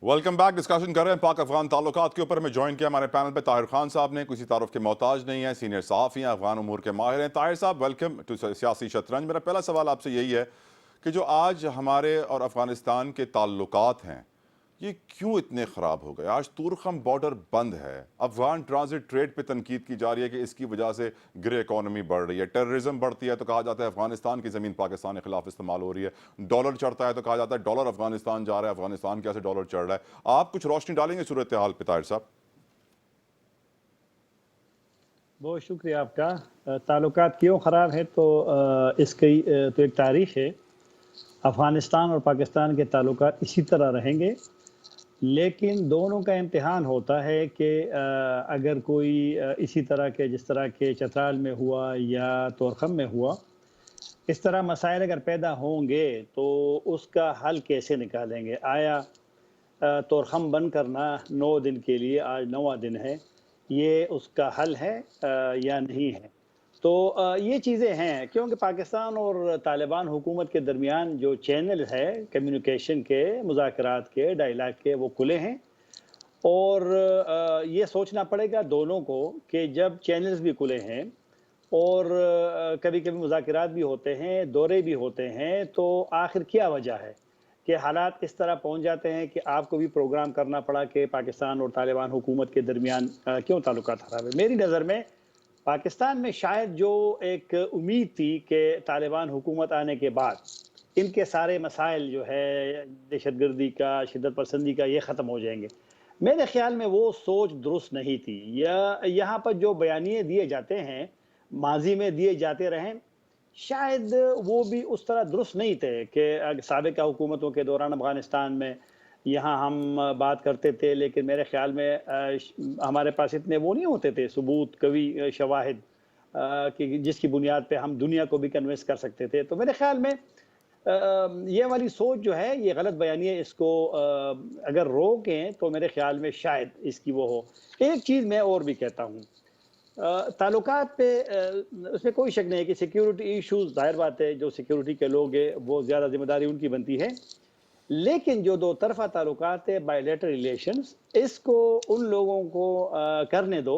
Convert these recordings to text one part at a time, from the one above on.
Welcome back. Discussion कर रहे हैं पाक अफगान ताल्लुकात के ऊपर। में ज्वाइन किया हमारे पैनल पे ताहिर खान साहब ने, किसी तारुफ के मोहताज नहीं है, सीनियर सहाफ़ी हैं, अफगान उमूर के माहिर हैं। ताहिर साहब, वेलकम टू सियासी शतरंज। मेरा पहला सवाल आपसे यही है कि जो आज हमारे और अफगानिस्तान के ताल्लुकात हैं ये क्यों इतने ख़राब हो गए? आज तुरखम बॉर्डर बंद है, अफगान ट्रांजिट ट्रेड पे तनकीद की जा रही है कि इसकी वजह से ग्रे इकॉनमी बढ़ रही है, टेररिज्म बढ़ती है तो कहा जाता है अफगानिस्तान की ज़मीन पाकिस्तान के खिलाफ इस्तेमाल हो रही है, डॉलर चढ़ता है तो कहा जाता है डॉलर अफगानिस्तान जा रहा है, अफगानिस्तान कैसे डॉलर चढ़ रहा है। आप कुछ रोशनी डालेंगे सूरत हाल पे ताहिर साहब? बहुत शुक्रिया आपका। ताल्लुकात क्यों ख़राब है तो इसकी तो एक तारीख़ है। अफ़गानिस्तान और पाकिस्तान के ताल्लुकात इसी तरह रहेंगे, लेकिन दोनों का इम्तिहान होता है कि अगर कोई इसी तरह के जिस तरह के चतराल में हुआ या तोरखम में हुआ, इस तरह मसाइल अगर पैदा होंगे तो उसका हल कैसे निकालेंगे। आया तोरखम बंद करना 9 दिन के लिए, आज 9वां दिन है, ये उसका हल है या नहीं है। तो ये चीज़ें हैं, क्योंकि पाकिस्तान और तालिबान हुकूमत के दरमियान जो चैनल है कम्युनिकेशन के, मुज़ाकरात के, डायलॉग के, वो खुले हैं। और ये सोचना पड़ेगा दोनों को कि जब चैनल्स भी खुले हैं और कभी कभी मुज़ाकरात भी होते हैं, दौरे भी होते हैं, तो आखिर क्या वजह है कि हालात इस तरह पहुंच जाते हैं कि आपको भी प्रोग्राम करना पड़ा कि पाकिस्तान और तालिबान हुकूमत के दरमियान क्यों ताल्लुकात ख़राब है। मेरी नज़र में पाकिस्तान में शायद जो एक उम्मीद थी कि तालिबान हुकूमत आने के बाद इनके सारे मसाइल जो है दहशतगर्दी का, शिद्दत पसंदी का, ये ख़त्म हो जाएंगे। मेरे ख़्याल में वो सोच दुरुस्त नहीं थी। या यहाँ पर जो बयानिए दिए जाते हैं, माजी में दिए जाते रहें, शायद वो भी उस तरह दुरुस्त नहीं थे कि साबिक़ा हुकूमतों के दौरान अफ़गानिस्तान में यहाँ हम बात करते थे, लेकिन मेरे ख़्याल में हमारे पास इतने वो नहीं होते थे सबूत, कवी, शवाहिद कि जिसकी बुनियाद पे हम दुनिया को भी कन्विंस कर सकते थे। तो मेरे ख़्याल में ये वाली सोच जो है, ये गलत बयानिए, इसको अगर रोकें तो मेरे ख़्याल में शायद इसकी वो हो। एक चीज़ मैं और भी कहता हूँ, ताल्लुकात पे उसमें कोई शक नहीं है कि सिक्योरिटी इश्यूज़, ज़ाहिर बात है जो सिक्योरिटी के लोग हैं वो ज़्यादा ज़िम्मेदारी उनकी बनती है। लेकिन जो दो तरफ़ा ताल्लुकात है, बायलैटरल रिलेशंस, इसको उन लोगों को करने दो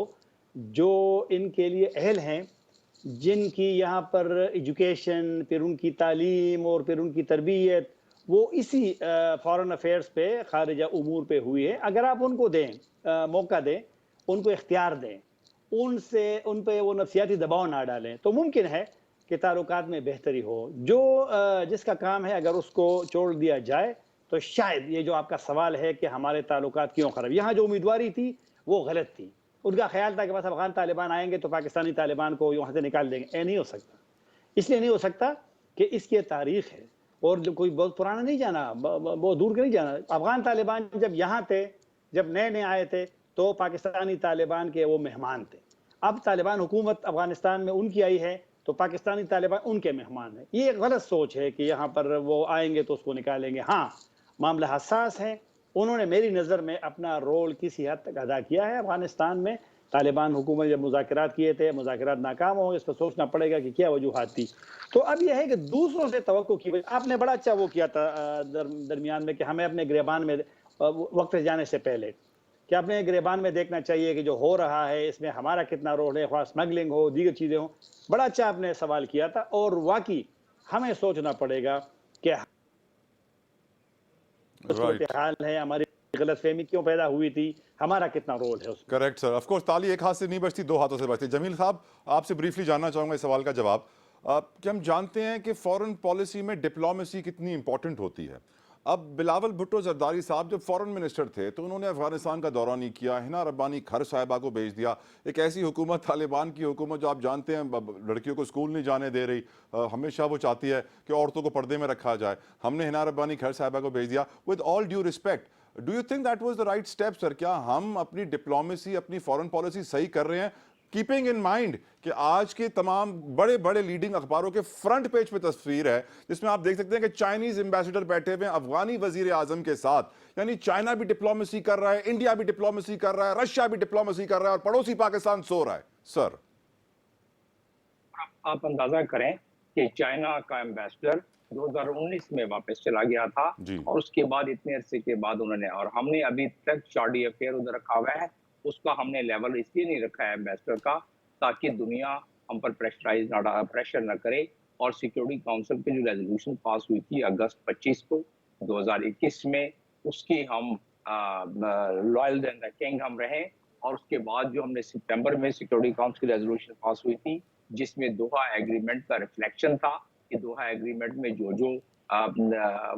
जो इनके लिए अहल हैं, जिनकी यहाँ पर एजुकेशन, फिर उनकी तालीम और फिर उनकी तरबियत वो इसी फ़ॉरेन अफेयर्स पे, ख़ारिजा उमूर पे हुई है। अगर आप उनको दें, मौका दें, उनको इख्तियार दें, उनसे उन पे वो नफसियाती दबाव ना डालें, तो मुमकिन है कि ताल्लुकात में बेहतरी हो। जो जिसका काम है अगर उसको छोड़ दिया जाए तो शायद ये जो आपका सवाल है कि हमारे ताल्लुकात क्यों ख़राब, यहाँ जो उम्मीदवारी थी वो गलत थी। उनका ख्याल था कि बस अफ़गान तालिबान आएंगे तो पाकिस्तानी तालिबान को वहाँ से निकाल देंगे। ये नहीं हो सकता। इसलिए नहीं हो सकता कि इसकी तारीख़ है और जो कोई बहुत पुराना नहीं जाना, बहुत दूर के नहीं जाना। अफ़गान तालिबान जब यहाँ थे, जब नए नए आए थे, तो पाकिस्तानी तालिबान के वो मेहमान थे। अब तालिबान हुकूमत अफ़गानिस्तान में उनकी आई है तो पाकिस्तानी तालिबान उनके मेहमान हैं। ये एक गलत सोच है कि यहाँ पर वो आएंगे तो उसको निकालेंगे। हाँ, मामला हसास है। उन्होंने मेरी नज़र में अपना रोल किसी हद तक अदा किया है अफ़गानिस्तान में। तालिबान हुकूमत जब मुज़ाकरात किए थे, मुज़ाकरात नाकाम हो, इस पर सोचना पड़ेगा कि क्या वजूहात थी। तो अब यह है कि दूसरों से तवक्को की, आपने बड़ा अच्छा वो किया था दरमियान में कि हमें अपने गिरबान में वक्त जाने से पहले कि अपने गिरबान में देखना चाहिए कि जो हो रहा है इसमें हमारा कितना रोल है, ख्वाह स्मगलिंग हो, दीगर चीज़ें हो। बड़ा अच्छा आपने सवाल किया था और वाकई हमें सोचना पड़ेगा कि राइट, हाल है, हमारी गलतफहमी क्यों पैदा हुई थी, हमारा कितना रोल है उसमें। Correct sir. ऑफ कोर्स ताली एक हाथ से नहीं बजती, दो हाथों से बजती। जमील साहब, आपसे ब्रीफली जानना चाहूंगा इस सवाल का जवाब कि हम जानते हैं कि फॉरेन पॉलिसी में डिप्लोमेसी कितनी इंपॉर्टेंट होती है। अब बिलावल भुट्टो जरदारी साहब जब फॉरेन मिनिस्टर थे तो उन्होंने अफगानिस्तान का दौरा नहीं किया, हिना रब्बानी खर साहिबा को भेज दिया। एक ऐसी हुकूमत, तालिबान की हुकूमत, जो आप जानते हैं लड़कियों को स्कूल नहीं जाने दे रही, हमेशा वो चाहती है कि औरतों को पर्दे में रखा जाए। हमने हिना रब्बानी खर साहिबा को भेज दिया। With all due respect, do you think that was the right step sir? क्या हम अपनी डिप्लोमेसी, अपनी फॉरेन पॉलिसी सही कर रहे हैं, कीपिंग इन माइंड कि आज के तमाम बड़े बड़े लीडिंग अखबारों के फ्रंट पेज पे तस्वीर है जिसमें आप देख सकते हैं कि चाइनीज एम्बेसडर बैठे हुए हैं अफगानी वजीर आजम के साथ। यानी चाइना भी डिप्लोमेसी कर रहा है, इंडिया भी डिप्लोमेसी कर रहा है, रशिया भी डिप्लोमेसी कर रहा है और पड़ोसी पाकिस्तान सो रहा है। सर, आप अंदाजा करें कि चाइना का एम्बेसडर 2019 में वापस चला गया था जी। और उसके बाद इतने अरसे के बाद उन्होंने, और हमने अभी तक शार्डी अफेयर उधर रखा हुआ है, उसका हमने लेवल इसलिए नहीं रखा है एम्बेसडर का ताकि दुनिया हम पर प्रेशर न करे। और सिक्योरिटी काउंसिल की जो रेजोल्यूशन पास हुई थी अगस्त 25 को 2021 में, उसकी हम लॉयल एंड रखेंगे, हम रहें। और उसके बाद जो हमने सितंबर में सिक्योरिटी काउंसिल की रेजोल्यूशन पास हुई थी जिसमें दोहा एग्रीमेंट का रिफ्लेक्शन था कि दोहा एग्रीमेंट में जो जो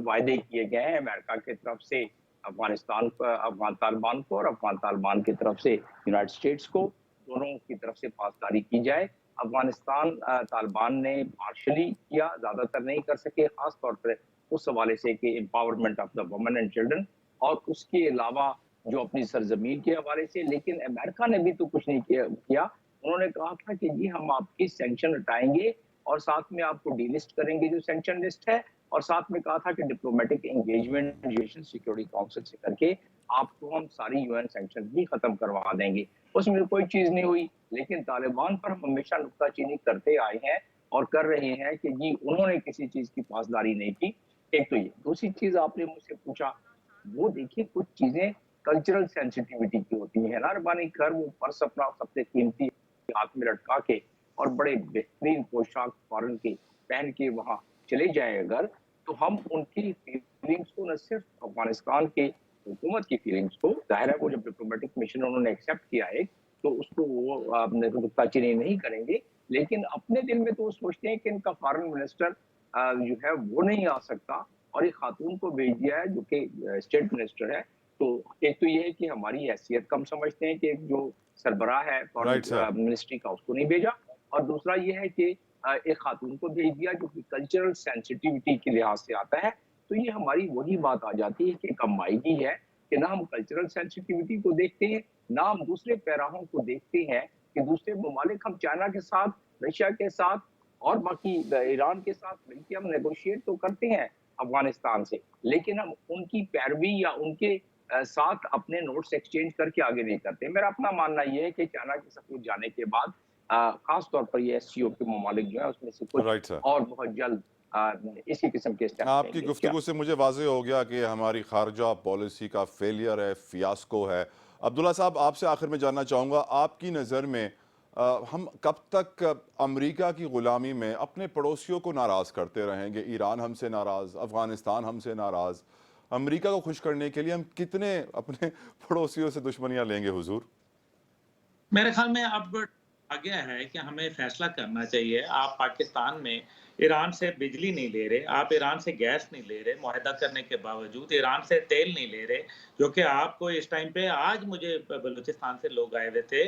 वायदे किए गए हैं अमेरिका की तरफ से अफगानिस्तान को, अफगान तालिबान को, और अफगान तालिबान की तरफ से यूनाइटेड स्टेट्स को, दोनों की तरफ से पासदारी की जाए। अफगानिस्तान तालिबान ने पार्शली किया, ज्यादातर नहीं कर सके, खास तौर पर उस हवाले से कि empowerment of the women and children, और उसके अलावा जो अपनी सरजमीन के हवाले से। लेकिन अमेरिका ने भी तो कुछ नहीं किया। उन्होंने कहा था कि जी हम आपकी सैंक्शन हटाएंगे और साथ में आपको डीलिस्ट करेंगे जो सैंक्शन लिस्ट है, और साथ में कहा था कि डिप्लोमेटिक एंगेजमेंट सिक्योरिटी काउंसिल से करके आपको हम सारी यूएन सैंक्शन भी खत्म करवा देंगे। उसमें कोई चीज नहीं हुई। लेकिन तालिबान पर हम हमेशा नुक्ताचीनी करते आए हैं और कर रहे हैं कि जी उन्होंने किसी चीज की पासदारी नहीं की। एक तो ये, दूसरी चीज आपने मुझसे पूछा, वो देखिए कुछ चीजें कल्चरल सेंसिटिविटी की होती है ना, रबानी कर वो पर्स अपना सबसे कीमती हाथ में लटका के और बड़े बेहतरीन पोशाक फॉरन के पहन के वहां चले जाए अगर, तो हम उनकी फीलिंग्स को न सिर्फ अफगानिस्तान के हुकूमत की फीलिंग्स को, जाहिर है वो जब डिप्लोमेटिक मिशन उन्होंने एक्सेप्ट किया है तो उसको वो नुक्ताचीनी नहीं करेंगे, लेकिन अपने दिल में तो वो सोचते हैं कि इनका फॉरेन मिनिस्टर जो है वो नहीं आ सकता और एक खातून को भेज दिया है जो कि स्टेट मिनिस्टर है। तो एक तो ये है कि हमारी हैसियत कम समझते हैं कि जो सरबराह है राइट सर। फॉरेन मिनिस्ट्री का उसको नहीं भेजा, और दूसरा ये है कि एक खातून को भेज दिया जो कि कल्चरल सेंसिटिविटी के लिहाज से आता है। तो ये हमारी वही बात आ जाती है कि कमाईगी है कि ना हम कल्चरल सेंसिटिविटी को देखते हैं, ना हम दूसरे पैराहों को देखते हैं कि दूसरे ममालिक, हम चाइना के साथ, रशिया के साथ और बाकी ईरान के साथ मिलकर हम नेगोशिएट तो करते हैं अफगानिस्तान से, लेकिन हम उनकी पैरवी या उनके साथ अपने नोट्स एक्सचेंज करके आगे नहीं करते। मेरा अपना मानना यह है कि चाइना के सब कुछ जाने के बाद खास तौर पर ये एससीओ के ममालिक जो है उसमें से कुछ राइट सर। और बहुत जल्द इसी किस्म के स्टेप आपकी लेंगे। गुफ्तगू से मुझे वाज़ेह हो गया कि हमारी खारजा पॉलिसी का फेलियर है, फियास्को है। अब्दुल्ला साहब, आपसे आखिर में जानना चाहूँगा, आपकी नज़र में हम कब तक अमेरिका की ग़ुलामी में अपने पड़ोसियों को नाराज़ करते रहेंगे? ईरान हमसे नाराज़, अफ़गानिस्तान हमसे नाराज़। अमेरिका को खुश करने के लिए हम कितने अपने पड़ोसियों से दुश्मनियाँ लेंगे हुजूर? मेरे ख्याल में अब आ गया है कि हमें फैसला करना चाहिए। आप पाकिस्तान में ईरान से बिजली नहीं ले रहे, आप ईरान से गैस नहीं ले रहे, मुआहदा करने के बावजूद ईरान से तेल नहीं ले रहे, जो कि आपको इस टाइम पे, आज मुझे बलूचिस्तान से लोग आए हुए थे,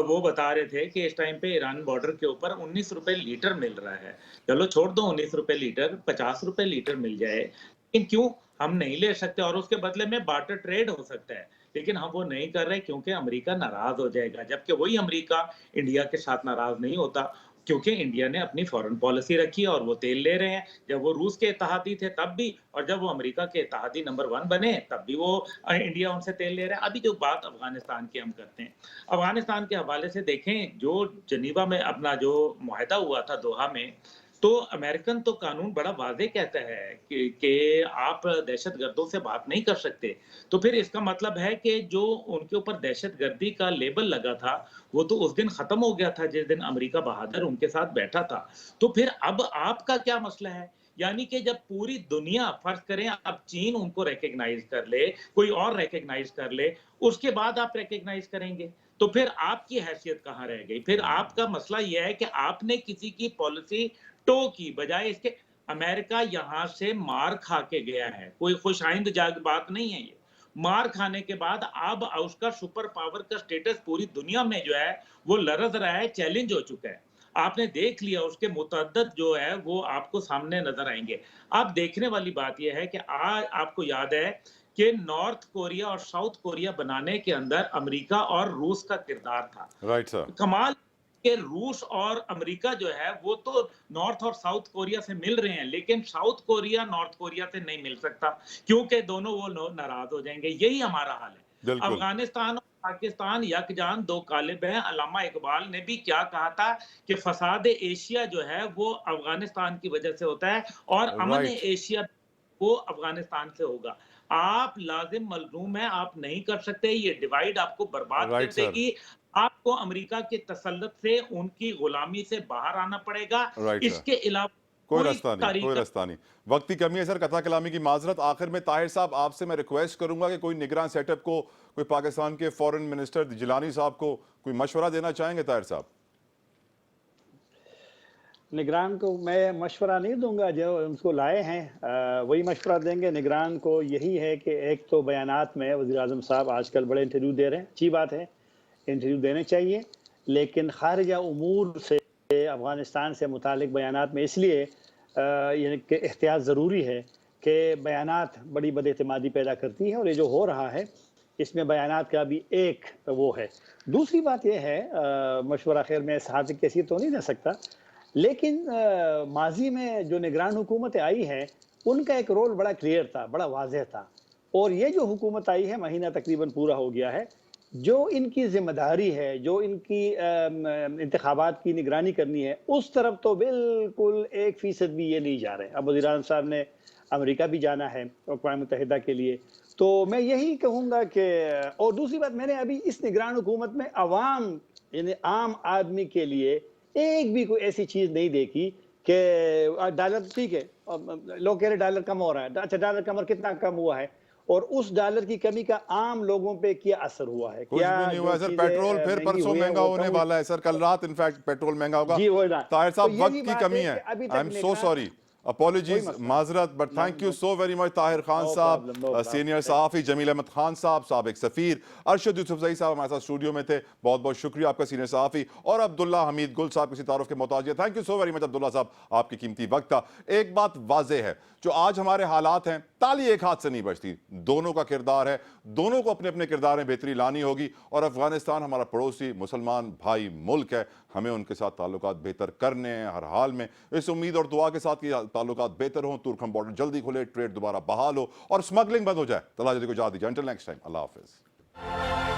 वो बता रहे थे कि इस टाइम पे ईरान बॉर्डर के ऊपर 19 रुपए लीटर मिल रहा है। चलो छोड़ दो 19 रुपए लीटर, 50 रुपए लीटर मिल जाए, लेकिन क्यों हम नहीं ले सकते? और उसके बदले में बार्टर ट्रेड हो सकता है, लेकिन हम वो नहीं कर रहे क्योंकि अमेरिका नाराज हो जाएगा। जबकि वही अमेरिका इंडिया के साथ नाराज नहीं होता, क्योंकि इंडिया ने अपनी फॉरेन पॉलिसी रखी और वो तेल ले रहे हैं। जब वो रूस के इत्तेहादी थे तब भी, और जब वो अमेरिका के इत्तेहादी नंबर 1 बने तब भी वो इंडिया उनसे तेल ले रहा है। अभी जो बात अफगानिस्तान की हम करते हैं, अफगानिस्तान के हवाले से देखें, जो जनीवा में अपना जो मुआहदा हुआ था दोहा में, तो अमेरिकन तो कानून बड़ा वाज़ेह कहता है कि आप दहशतगर्दों से बात नहीं कर सकते। तो फिर इसका मतलब है कि जो उनके ऊपर दहशतगर्दी का लेबल लगा था, वो तो उस दिन खत्म हो गया था जिस दिन अमेरिका बहादुर उनके साथ बैठा था। तो फिर अब आपका क्या मसला है? यानी कि जब पूरी दुनिया, फर्ज करें अब चीन उनको रिकॉग्नाइज कर ले, कोई और रिकॉग्नाइज कर ले, उसके बाद आप रिकॉग्नाइज करेंगे, तो फिर आपकी हैसियत कहाँ रह गई? फिर आपका मसला यह है कि आपने किसी की पॉलिसी टो की बजाय इसके। अमेरिका यहां से मार खा के गया है, कोई खुशाइंद जाग बात नहीं है ये। मार खाने के बाद अब उसका सुपर पावर का स्टेटस पूरी दुनिया में जो है वो लरज रहा है, चैलेंज हो चुका है। आपने देख लिया, उसके मुतअद्दिद जो है वो आपको सामने नजर आएंगे। अब देखने वाली बात यह है कि आज आपको याद है कि नॉर्थ कोरिया और साउथ कोरिया बनाने के अंदर अमेरिका और रूस का किरदार था। Right sir. कमाल कि रूस और अमेरिका जो है वो तो नॉर्थ और साउथ कोरिया से मिल रहे हैं, लेकिन साउथ कोरिया नॉर्थ कोरिया से नहीं मिल सकता, क्योंकि दोनों वो नाराज हो जाएंगे। यही हमारा हाल है। बिल्कुल। अफगानिस्तान और पाकिस्तान यकजान दो कालिब हैं। अल्लामा इकबाल ने भी क्या कहा था कि फसाद एशिया जो है वो अफगानिस्तान की वजह से होता है और अमन राइट एशिया वो अफगानिस्तान से होगा। आप लाजिम मलजूम है, आप नहीं कर सकते, ये डिवाइड आपको बर्बाद कर राइट सर देगी। आपको अमेरिका के तसल्लुत से, उनकी गुलामी से बाहर आना पड़ेगा। राइट सर इसके अलावा कोई कोई रास्ता नहीं, कोई तारीका रास्ता नहीं। वक्त की कमी है सर, कथा कलामी की माजरत। आखिर में ताहिर साहब आपसे मैं रिक्वेस्ट करूंगा कि कोई निगरान सेटअप को, कोई पाकिस्तान के फॉरेन मिनिस्टर जिलानी साहब को कोई मशवरा देना चाहेंगे ताहिर साहब? निगरान को मैं मशवरा नहीं दूंगा, जो उनको लाए हैं वही मशवरा देंगे। निगरान को यही है कि एक तो बयानात में वज़ीर आज़म साहब आजकल बड़े इंटरव्यू दे रहे हैं, अच्छी बात है, इंटरव्यू देने चाहिए, लेकिन खारिजा उमूर से अफ़गानिस्तान से मुतालिक बयानात में इसलिए यानी कि एहतियात ज़रूरी है कि बयानात बड़ी बदएतमादी पैदा करती है, और ये जो हो रहा है इसमें बयानात का भी एक वो है। दूसरी बात यह है, मशवरा खैर मैं सहाफ़ी की हैसियत तो नहीं दे सकता, लेकिन माजी में जो निगरान हुकूमतें आई हैं उनका एक रोल बड़ा क्लियर था, बड़ा वाज़ेह था, और ये जो हुकूमत आई है, महीना तकरीबन पूरा हो गया है, जो इनकी ज़िम्मेदारी है, जो इनकी इंतखाबात की निगरानी करनी है, उस तरफ तो बिल्कुल 1% भी ये नहीं जा रहे। अब वज़ीर आज़म साहब ने अमेरिका भी जाना है अक़वाम मुत्तहिदा के लिए, तो मैं यही कहूँगा कि, और दूसरी बात, मैंने अभी इस निगरान हुकूमत में अवाम यानी आम आदमी के लिए एक भी कोई ऐसी चीज़ नहीं देखी कि डॉलर ठीक है, लोग कह रहे डॉलर कम हो रहा है, अच्छा डॉलर कम कितना कम हुआ है, और उस डॉलर की कमी का आम लोगों पे क्या असर हुआ है? कुछ क्या भी नहीं जो हुआ है सर। चीजें पेट्रोल फिर महंगी परसों हुई है महंगा वो होने कम वाला है सर, कल रात इनफैक्ट पेट्रोल महंगा होगा। जी वो ना। ताहिर तो साहब वक्त यही की बात कमी है है, कि अभी आई तक एम सो निगरान सॉरी, कोई अपॉलॉजीज, मसला माजरत, but no thank you no so very much Tahir Khan no साहब, प्रॉब्लम, नो प्रॉब्लम। सीनियर सहाफ़ी जमील अहमद खान साहब, साबिक सफ़ीर अरशद यूसुफज़ई साहब हमारे साथ स्टूडियो में थे। बहुत बहुत शुक्रिया आपका सीनियर सहाफ़ी, और अब्दुल्ला हमीद गुल साहब किसी तारुफ के मोहताज है। Thank you so very much Abdullah साहब, आपकी कीमती वक्त था। एक बात वाज़ेह है, जो आज हमारे हालात हैं, ताली एक हाथ से नहीं बजती, दोनों का किरदार है, दोनों को अपने अपने किरदार में बेहतरी लानी होगी। और अफगानिस्तान हमारा पड़ोसी मुसलमान भाई मुल्क है, हमें उनके साथ ताल्लुकात बेहतर करने हैं हर हाल में। इस उम्मीद और दुआ के साथ कि ताल्लुकात बेहतर हों, तुर्कम बॉर्डर जल्दी खुले, ट्रेड दोबारा बहाल हो और स्मगलिंग बंद हो जाए। तला जल्दी को जा दीजिए। अंटिल नेक्स्ट टाइम, अल्लाह हाफिज़।